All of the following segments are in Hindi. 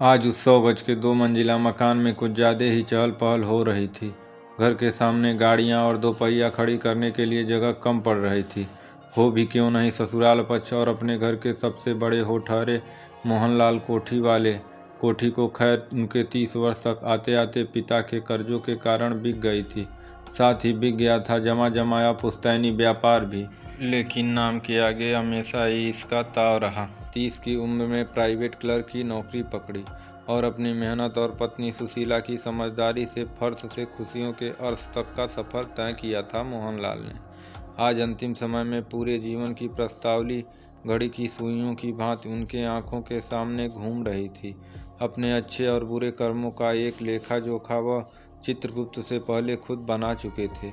आज उस 100 गज के 2 मंजिला मकान में कुछ ज़्यादा ही चहल पहल हो रही थी। घर के सामने गाड़ियां और दोपहिया खड़ी करने के लिए जगह कम पड़ रही थी। हो भी क्यों नहीं ससुराल पक्ष और अपने घर के सबसे बड़े हो ठहरे मोहनलाल कोठी वाले। कोठी को खैर उनके 30 वर्ष तक आते आते पिता के कर्जों के कारण बिक गई थी। साथ ही बिक गया था जमा जमाया पुश्तैनी व्यापार भी। लेकिन नाम के आगे हमेशा ही इसका ताव रहा। 30 की उम्र में प्राइवेट क्लर्क की नौकरी पकड़ी और अपनी मेहनत और पत्नी सुशीला की समझदारी से फर्श से खुशियों के अर्श तक का सफ़र तय किया था मोहनलाल ने। आज अंतिम समय में पूरे जीवन की प्रस्तावली घड़ी की सुइयों की भांति उनके आंखों के सामने घूम रही थी। अपने अच्छे और बुरे कर्मों का एक लेखा जोखा वह चित्रगुप्त से पहले खुद बना चुके थे।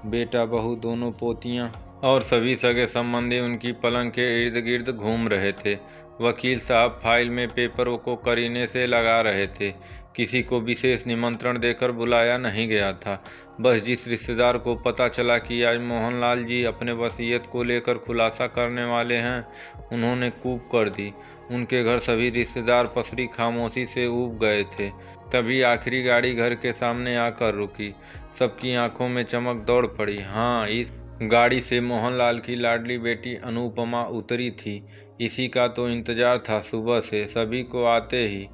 बेटा बहू दोनों पोतियां और सभी सगे संबंधी उनकी पलंग के इर्द गिर्द घूम रहे थे। वकील साहब फाइल में पेपरों को करीने से लगा रहे थे। किसी को विशेष निमंत्रण देकर बुलाया नहीं गया था। बस जिस रिश्तेदार को पता चला कि आज मोहनलाल जी अपने वसीयत को लेकर खुलासा करने वाले हैं, उन्होंने कूप कर दी। उनके घर सभी रिश्तेदार पसरी खामोशी से ऊब गए थे। तभी आखिरी गाड़ी घर के सामने आकर रुकी। सबकी आंखों में चमक दौड़ पड़ी। हाँ, इस गाड़ी से मोहनलाल की लाडली बेटी अनुपमा उतरी थी। इसी का तो इंतजार था सुबह से। सभी को आते ही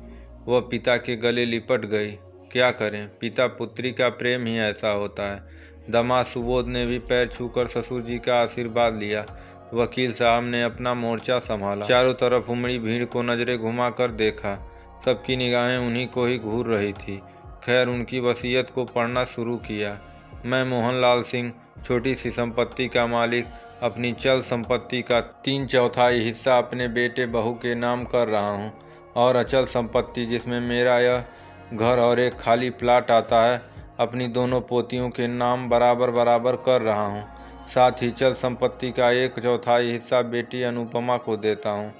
वह पिता के गले लिपट गई। क्या करें, पिता पुत्री का प्रेम ही ऐसा होता है। दामाद सुबोध ने भी पैर छूकर ससुर जी का आशीर्वाद लिया। वकील साहब ने अपना मोर्चा संभाला। चारों तरफ उमड़ी भीड़ को नजरें घुमाकर देखा। सबकी निगाहें उन्हीं को ही घूर रही थी। खैर, उनकी वसीयत को पढ़ना शुरू किया। मैं मोहनलाल सिंह छोटी सी संपत्ति का मालिक अपनी चल संपत्ति का 3/4 हिस्सा अपने बेटे बहू के नाम कर रहा हूँ और अचल संपत्ति जिसमें मेरा यह घर और एक खाली प्लाट आता है अपनी दोनों पोतियों के नाम बराबर बराबर कर रहा हूँ। साथ ही चल संपत्ति का 1/4 हिस्सा बेटी अनुपमा को देता हूँ।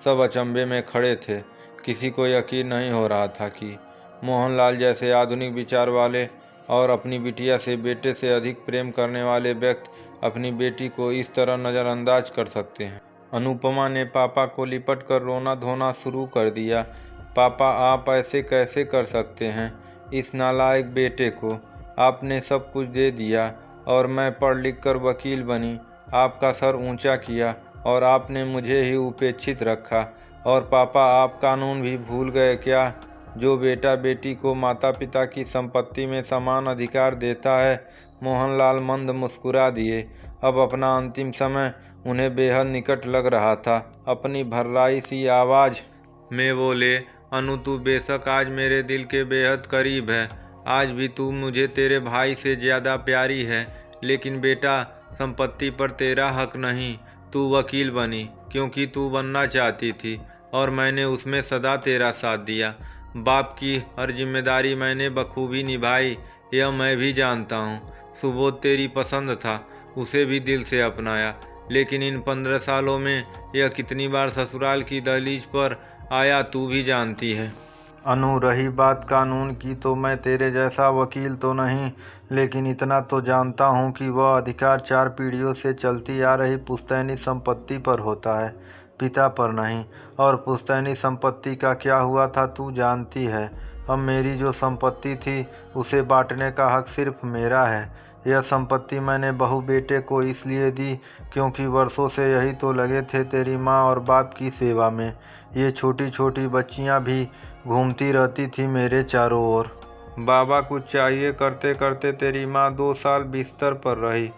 सब अचंभे में खड़े थे। किसी को यकीन नहीं हो रहा था कि मोहनलाल जैसे आधुनिक विचार वाले और अपनी बिटिया से बेटे से अधिक प्रेम करने वाले व्यक्ति अपनी बेटी को इस तरह नज़रअंदाज कर सकते हैं। अनुपमा ने पापा को लिपट कर रोना धोना शुरू कर दिया। पापा, आप ऐसे कैसे कर सकते हैं? इस नालायक बेटे को आपने सब कुछ दे दिया और मैं पढ़ लिख कर वकील बनी, आपका सर ऊंचा किया और आपने मुझे ही उपेक्षित रखा। और पापा, आप कानून भी भूल गए क्या? जो बेटा बेटी को माता पिता की संपत्ति में समान अधिकार देता है। मोहनलाल मंद मुस्कुरा दिए। अब अपना अंतिम समय उन्हें बेहद निकट लग रहा था। अपनी भर्राई सी आवाज़ में बोले, अनु, तू बेशक आज मेरे दिल के बेहद करीब है। आज भी तू मुझे तेरे भाई से ज़्यादा प्यारी है। लेकिन बेटा, संपत्ति पर तेरा हक नहीं। तू वकील बनी क्योंकि तू बनना चाहती थी और मैंने उसमें सदा तेरा साथ दिया। बाप की हर जिम्मेदारी मैंने बखूबी निभाई, यह मैं भी जानता हूँ। सुबोध तेरी पसंद था, उसे भी दिल से अपनाया। लेकिन इन 15 सालों में यह कितनी बार ससुराल की दहलीज पर आया तू भी जानती है। अनु, रही बात कानून की, तो मैं तेरे जैसा वकील तो नहीं, लेकिन इतना तो जानता हूँ कि वह अधिकार 4 पीढ़ियों से चलती आ रही पुश्तैनी संपत्ति पर होता है, पिता पर नहीं। और पुश्तैनी संपत्ति का क्या हुआ था तू जानती है। अब मेरी जो संपत्ति थी उसे बांटने का हक सिर्फ मेरा है। यह संपत्ति मैंने बहू बेटे को इसलिए दी क्योंकि वर्षों से यही तो लगे थे तेरी माँ और बाप की सेवा में। ये छोटी छोटी बच्चियाँ भी घूमती रहती थी मेरे चारों ओर। बाबा कुछ चाहिए करते करते तेरी माँ 2 साल बिस्तर पर रही।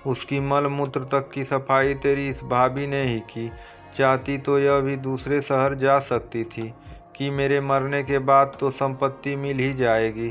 उसकी मल मूत्र तक की सफाई तेरी इस भाभी ने ही की। चाहती तो यह भी दूसरे शहर जा सकती थी कि मेरे मरने के बाद तो संपत्ति मिल ही जाएगी।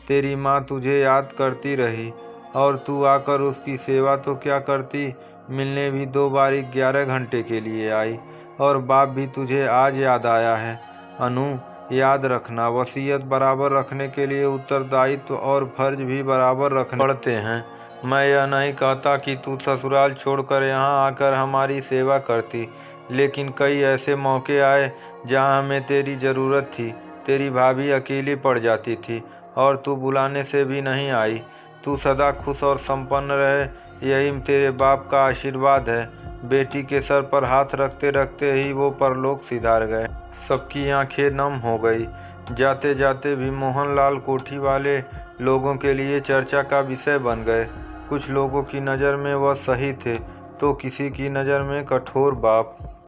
तेरी माँ तुझे याद करती रही और तू आकर उसकी सेवा तो क्या करती, मिलने भी 2 बारी 11 घंटे के लिए आई। और बाप भी तुझे आज याद आया है। अनु, याद रखना, वसीयत बराबर रखने के लिए उत्तरदायित्व और फर्ज भी बराबर रखने पड़ते हैं। मैं यह नहीं कहता कि तू ससुराल छोड़कर यहाँ आकर हमारी सेवा करती, लेकिन कई ऐसे मौके आए जहाँ हमें तेरी ज़रूरत थी। तेरी भाभी अकेली पड़ जाती थी और तू बुलाने से भी नहीं आई। तू सदा खुश और संपन्न रहे, यही तेरे बाप का आशीर्वाद है। बेटी के सर पर हाथ रखते रखते ही वो परलोक सिधार गए। सबकी आंखें नम हो गई। जाते जाते भी मोहनलाल कोठी वाले लोगों के लिए चर्चा का विषय बन गए। कुछ लोगों की नज़र में वह सही थे तो किसी की नज़र में कठोर बाप।